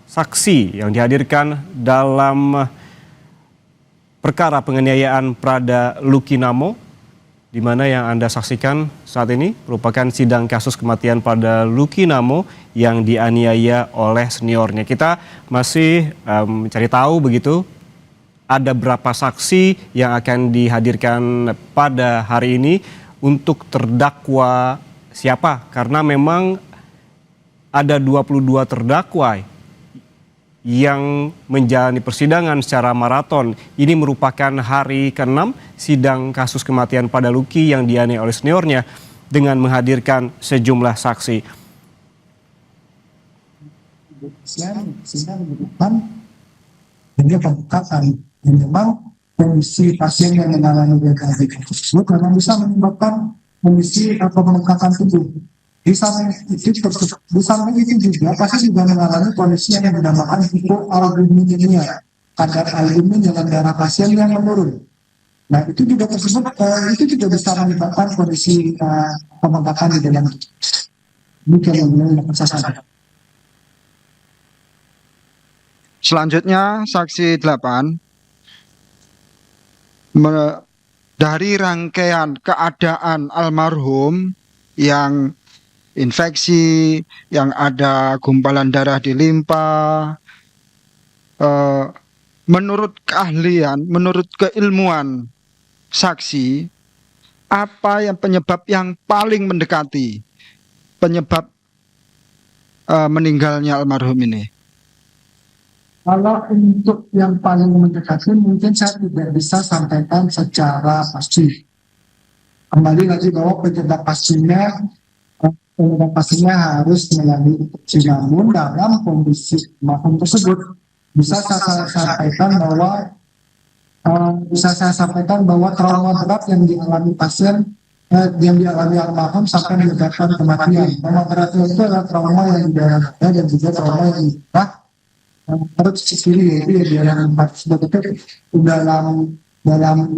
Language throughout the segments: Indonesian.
saksi yang dihadirkan dalam perkara penganiayaan Prada Lucky Namo, di mana yang Anda saksikan saat ini merupakan sidang kasus kematian Prada Lucky Namo yang dianiaya oleh seniornya. Kita masih mencari tahu begitu, ada berapa saksi yang akan dihadirkan pada hari ini untuk terdakwa siapa, karena memang ada 22 terdakwa yang menjalani persidangan secara maraton. Ini merupakan hari ke-6 sidang kasus kematian Prada Lucky yang dianiaya oleh seniornya dengan menghadirkan sejumlah saksi. Sidang merupakan pembukaan dan memang kondisi pasien yang mengalami gagal ginjal tersebut memang bisa menyebabkan kondisi pembengkakan tubuh. Di samping itu juga pasti juga mengalami kondisi yang dinamakan hipoalbuminemia, kadar albumin dalam darah pasien yang menurun. Nah itu juga bisa menyebabkan kondisi pembengkakan di dalam tubuh. Demikian yang saya sampaikan. Selanjutnya saksi 8 dari rangkaian keadaan almarhum yang infeksi, yang ada gumpalan darah di limpa, menurut keahlian, menurut keilmuan saksi, apa yang penyebab yang paling mendekati penyebab meninggalnya almarhum ini? Kalau untuk yang paling mendekati mungkin saya tidak bisa sampaikan secara pasti. Kembali lagi bahwa penyebab pastinya harus melalui otopsi, namun dalam kondisi almarhum tersebut bisa saya sampaikan bahwa trauma berat yang dialami pasien yang dialami almarhum sampai menyebabkan kematian. Trauma berat itu adalah trauma yang di daerah dada dan juga trauma yang di perut sisi kiri, yaitu di daerah tempat sebetulnya dalam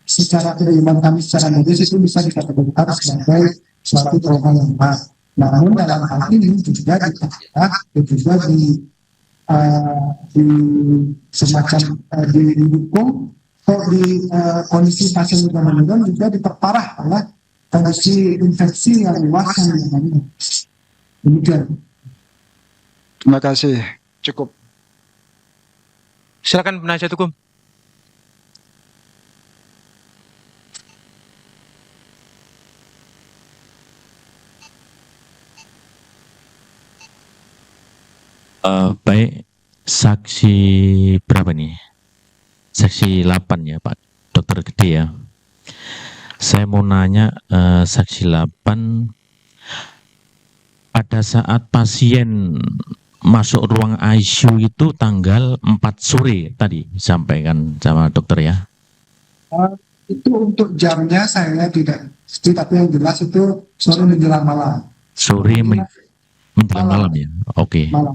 secara keilmuan kami secara medis itu bisa dikategorikan sebagai suatu trauma yang berat. Namun dalam hal ini juga didukung di kondisi pasien yang meninggal juga diperparah oleh kondisi infeksi yang luas yang dialami. Demikian. Terima kasih. Cukup. Silakan penasihat hukum. Baik, saksi berapa nih? Saksi 8 ya Pak Dokter Gede ya. Saya mau nanya saksi 8, pada saat pasien masuk ruang ICU itu tanggal 4 sore tadi disampaikan sama dokter ya? Itu untuk jamnya saya tidak pasti, tapi yang jelas itu sore menjelang malam. Sore menjelang malam ya? Oke. Malam.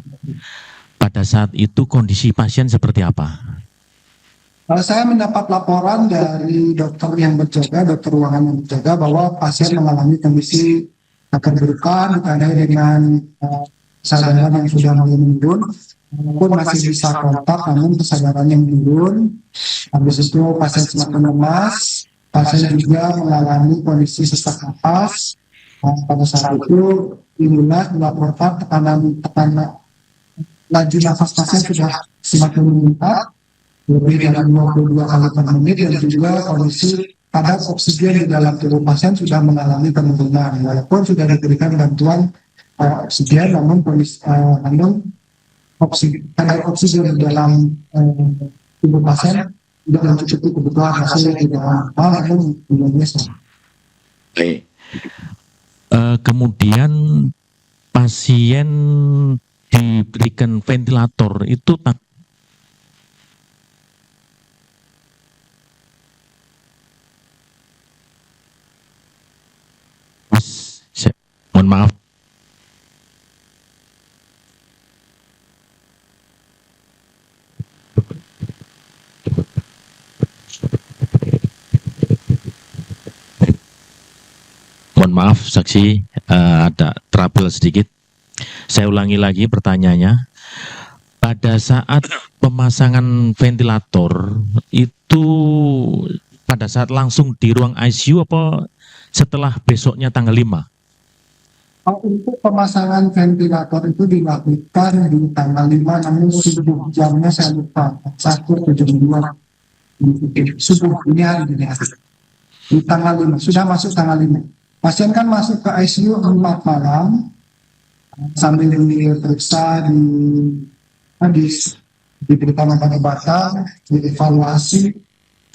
Pada saat itu kondisi pasien seperti apa? Saya mendapat laporan dari dokter yang berjaga, dokter ruangan yang berjaga, bahwa pasien mengalami kondisi keburukan ditandai dengan kesadaran yang sudah mulai menurun, walaupun masih bisa kontak namun kesadarannya menurun. Habis itu pasien semakin lemas, pasien juga mengalami kondisi sesak napas. Pada saat itu inilah melaporkan tekanan laju nafas pasien sudah semakin meningkat, lebih dari 22 kali per menit, dan juga kondisi kadar oksigen di dalam tubuh pasien sudah mengalami penurunan. Walaupun sudah diberikan bantuan oksigen, namun kadar oksigen di dalam tubuh pasien tidak mencukupi kebutuhan hasil di dalam namun belum bisa. Baik. Kemudian pasien diberikan ventilator itu mohon maaf. Mohon maaf saksi, ada trouble sedikit. Saya ulangi lagi pertanyaannya. Pada saat pemasangan ventilator itu pada saat langsung di ruang ICU apa setelah besoknya tanggal 5? Untuk pemasangan ventilator itu dilakukan di tanggal 5, namun subuh, jamnya saya lupa, 1 atau jam 2 subuh, ini hari ini di tanggal 5, sudah masuk tanggal 5. Pasien kan masuk ke ICU 4 malam, sambil diperiksa, diberikan obat-obatan, dievaluasi,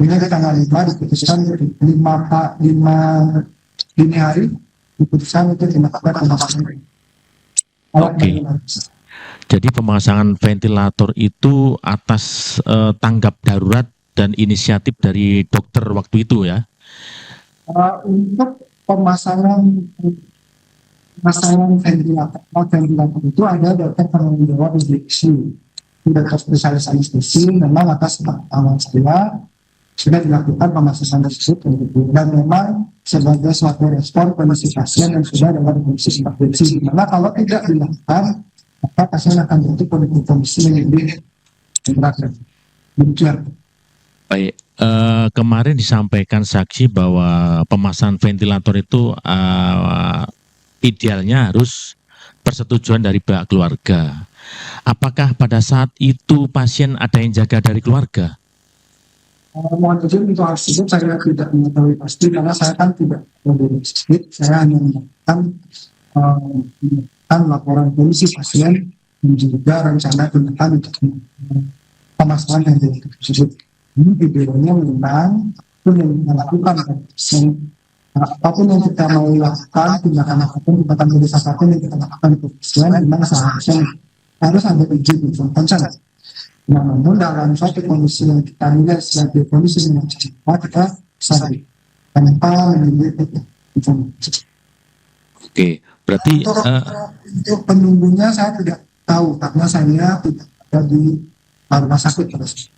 hingga di tanggal 5 diputuskan 5 dini hari, diputuskan untuk dilakukan pemasangan. Oke. Jadi pemasangan ventilator itu atas tanggap darurat dan inisiatif dari dokter waktu itu ya? Untuk pemasangan ventilator itu ada dokter penanggung jawab anestesi, dokter spesialis anestesi. Memang atas pengetahuan saya sudah dilakukan pemasangan tersebut, dan memang sebagai suatu respon kondisi pasien yang sudah dalam kondisi emergensi. Dimana kalau tidak dilakukan, maka pasien akan berarti kondisi yang lebih berat. Demikian. Baik, kemarin disampaikan saksi bahwa pemasangan ventilator itu idealnya harus persetujuan dari pihak keluarga. Apakah pada saat itu pasien ada yang jaga dari keluarga? Mohon izin untuk hal tersebut saya tidak mengetahui pasti, karena saya kan tidak berbeda sedikit. Saya hanya mendapatkan laporan kondisi pasien dan juga rencana tindakan untuk pemasangan ventilator tersebut. Ini videonya memang apapun yang kita lakukan apapun yang kita mau lakukan, tindakan medis apapun yang kita lakukan untuk pasien, memang seharusnya harus ada izin from consent. Namun dalam suatu kondisi yang kita nilai sebagai kondisi yang cepat, kita sadar tanpa mengambil informasi. Oke, berarti untuk penunggunya saya tidak tahu karena saya tidak ada di rumah sakit terus.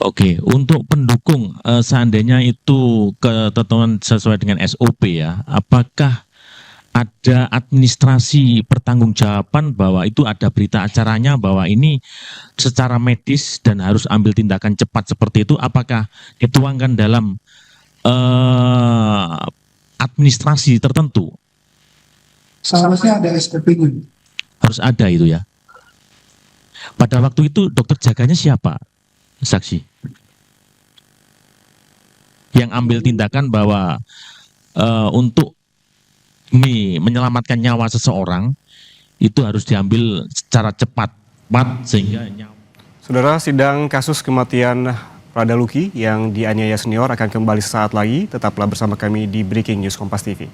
Oke, untuk pendukung seandainya itu ketentuan sesuai dengan SOP ya, apakah ada administrasi pertanggungjawaban bahwa itu ada berita acaranya bahwa ini secara medis dan harus ambil tindakan cepat seperti itu, apakah dituangkan dalam administrasi tertentu? Seharusnya ada SOP-nya. Harus ada itu ya. Pada waktu itu dokter jaganya siapa, saksi? Yang ambil tindakan bahwa untuk menyelamatkan nyawa seseorang itu harus diambil secara cepat sehingga nyawa. Saudara, sidang kasus kematian Prada Luki yang dianiaya senior akan kembali sesaat lagi. Tetaplah bersama kami di Breaking News Kompas TV.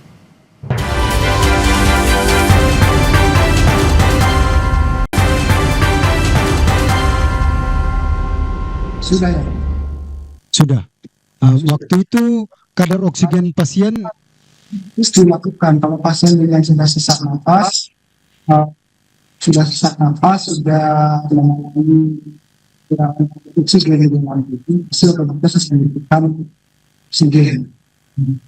Sudah ya? Sudah. Waktu itu kadar oksigen pasien Terus dilakukan kalau pasien yang sudah sesak nafas, sudah mengalami kekurangan oksigen di dalam tubuh, hasil otomatis membutuhkan oksigen.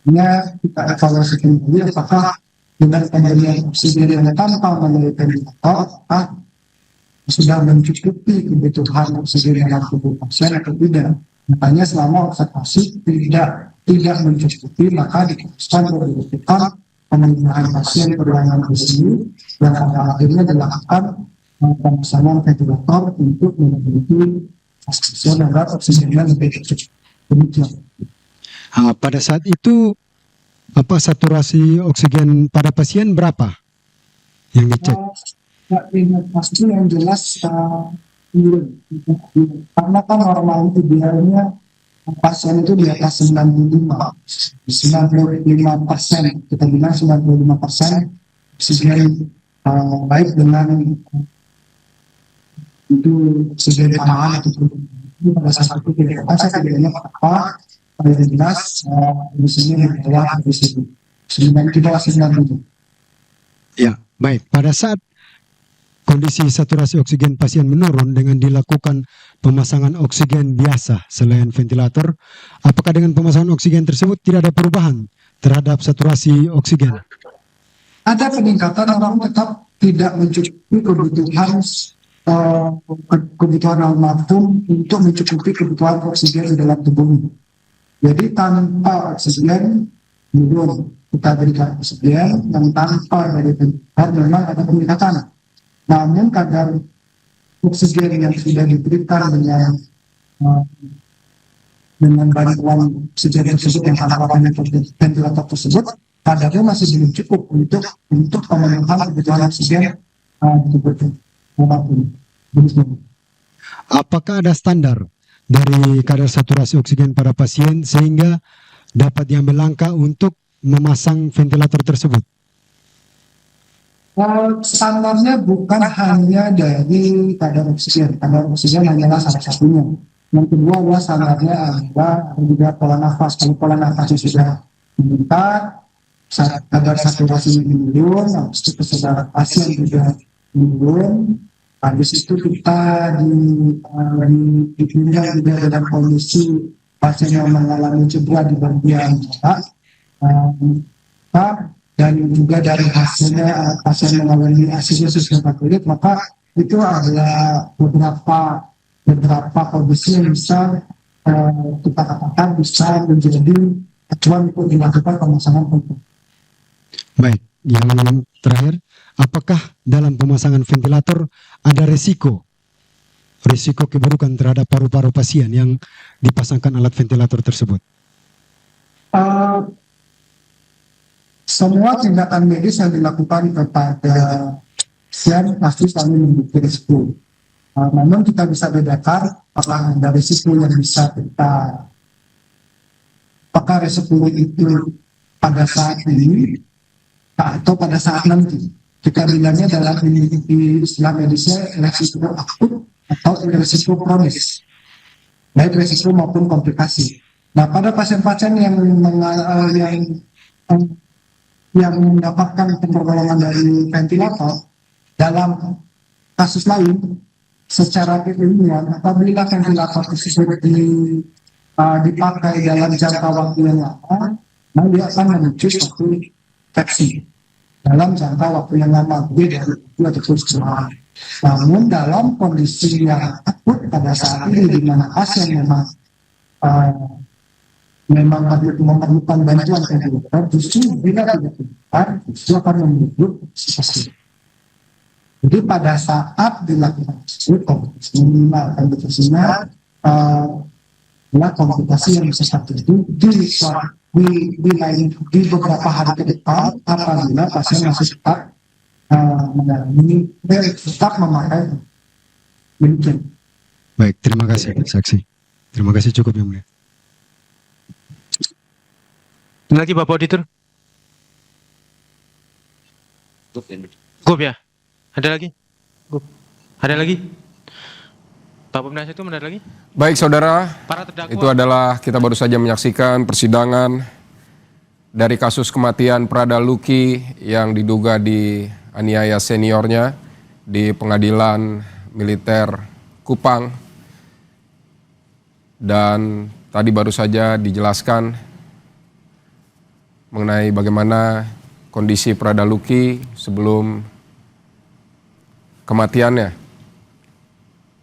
Hanya kita evaluasi kembali apakah dengan pemberian oksigen yang tanpa melalui ventilator, apakah sudah mencukupi kebutuhan oksigen dalam tubuh pasien atau tidak. Makanya selama observasi tidak mencukupi, maka diputuskan untuk dilakukan pemenuhan pasien ke ruangan ICU dan pada akhirnya dilakukan pemasangan ventilator untuk memenuhi pasien agar oksigennya lebih cukup. Demikian. pada saat itu saturasi oksigen pada pasien berapa yang dicek? Tidak ingat pasti, yang jelas karena kan normal idealnya pasien itu di atas 95%, kita bilang 95% oksigen baik dengan itu oksigen tambahan atau pada saat itu saya tidak apa yang jelas di sini di bawah di sini 90. Ya, baik. Pada saat kondisi saturasi oksigen pasien menurun dengan dilakukan pemasangan oksigen biasa selain ventilator, apakah dengan pemasangan oksigen tersebut tidak ada perubahan terhadap saturasi oksigen? Ada peningkatan, namun tetap tidak mencukupi kebutuhan kebutuhan almarhum untuk mencukupi kebutuhan oksigen di dalam tubuhnya. Jadi tanpa oksigen belum kita berikan oksigen, yang tanpa dari ventilator memang ada peningkatan. Namun kadar oksigen yang sudah diberikan dengan bantuan oksigen tersebut yang tanpa ventilator tersebut, kadarnya masih belum cukup untuk pemenuhan kebutuhan oksigen tersebut. Apakah ada standar dari kadar saturasi oksigen pada pasien sehingga dapat diambil langkah untuk memasang ventilator tersebut? Standarnya bukan hanya dari kadar oksigen hanyalah salah satunya. Yang kedua adalah standarnya adalah juga pola nafas. Kalau pola nafasnya sudah meningkat, kadar saturasi menurun, habis itu kesadaran pasien juga menurun, habis itu kita ditinggal juga dalam kondisi pasien yang mengalami cedera di bagian dan juga dari hasilnya pasien mengalami asistosis hepatoid, maka itu adalah beberapa kondisi yang bisa kita katakan bisa menjadi acuan untuk dilakukan pemasangan ventilator. Baik, yang terakhir, apakah dalam pemasangan ventilator ada risiko keburukan terhadap paru-paru pasien yang dipasangkan alat ventilator tersebut? Semua tindakan medis yang dilakukan kepada pasien pasti selalu memiliki risiko. Namun kita bisa bedakan apakah ada risiko yang bisa apakah risiko itu pada saat ini atau pada saat nanti. Kita bilangnya dalam istilah medisnya risiko akut atau risiko kronis, baik risiko maupun komplikasi. Nah, pada pasien-pasien yang mendapatkan pertolongan dari ventilator, dalam kasus lain secara keilmuan apabila ventilator tersebut dipakai dalam jangka waktu yang lama, nah dia akan memicu suatu infeksi dalam jangka waktu yang lama, lebih dari 2 atau 3 bulan. Namun dalam kondisi yang akut pada saat ini di mana pasien memang memerlukan bantuan ventilator, justru bila tidak diberikan, justru akan membuat pasien. Jadi pada saat dilakukan tersebut, komplikasi minimal komplikasinya adalah komplikasi yang bisa terjadi di beberapa hari ke depan apabila pasien masih tetap memakai demikian. Baik, terima kasih saksi. Terima kasih, cukup yang mulia. Lagi Bapak Auditor? Cukup ya? Ada lagi? Ada lagi? Pak Penasihat Hukum, ada lagi? Baik saudara, Para terdakwa. itu adalah kita baru saja menyaksikan persidangan dari kasus kematian Prada Luki yang diduga dianiaya seniornya di Pengadilan Militer Kupang. Dan tadi baru saja dijelaskan mengenai bagaimana kondisi Prada Luki sebelum kematiannya.